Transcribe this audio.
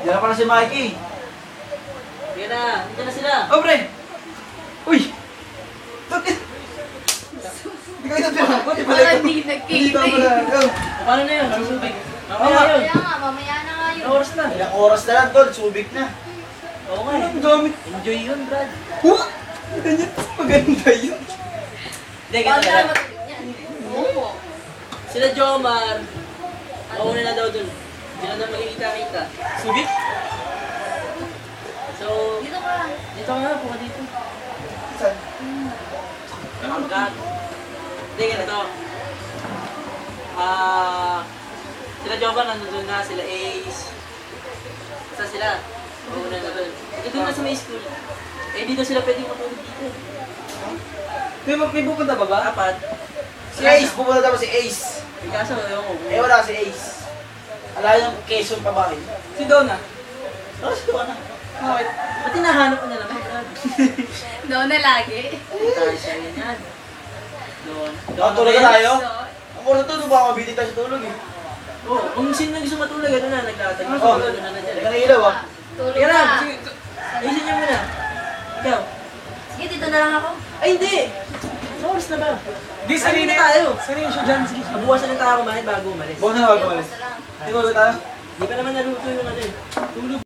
Diyan pa na si Mikey. Sige na, dito na sila. Oh, pre! Uy! Bakit? Hindi ko ito pinakot. Parang di nagkita eh. Paano na yun? Susubig. Oo Mamaya nga. yun. Kaya nga, mamaya na nga yun. Anong oras na? Ilang oras na lang, tol. Subik na. Oo nga Ang eh. gamit. Enjoy yun, Brad. Huh? Ganyan. Maganda yun. Hindi, Paano ganito na na. matulog yan? Oo. Sila Jomar. Mauna na daw dun. Hindi na daw makikita-kita. Subik? So, Dito ka. dito nga, puka dito. Saan? Nakangkat. Hindi, ganito. Sila Jomar nandun na, sila Ace. Basta sila. Mauna na dun. Ito na sa may school. Eh, dito sila pwedeng matulog dito. May pupunta ba ba? Apat. Si Ace. Pupunta daw si Ace. May kaso, ewan ko. Eh, wala si Ace. Alayo ng Quezon pa ba? Si Donna. Oh, si Donna. Bakit? Ba't hinahanap ko na lang, Brad? Doon na lagi. Tayo siya yan. Doon. Tulog na tayo? So, Ang muna to, baka mabili tayo sa tulog eh. Oo, kung sino na gusto matulog, ano na, naglatag. Oh, Ano na dyan. teka na ilaw ah. tulog Kaya na, na. sige, ayusin niyo muna. Ikaw. Sige, dito na lang ako. Ay, hindi! Sa oras na ba? Di, Sanay na tayo. Sanay siya dyan. Sige. Nabuwasan ng tayo kumain bago umalis. Bukas na bago umalis. Basta lang. Tulog tayo. Di pa naman naluto yung ano eh. Tulog.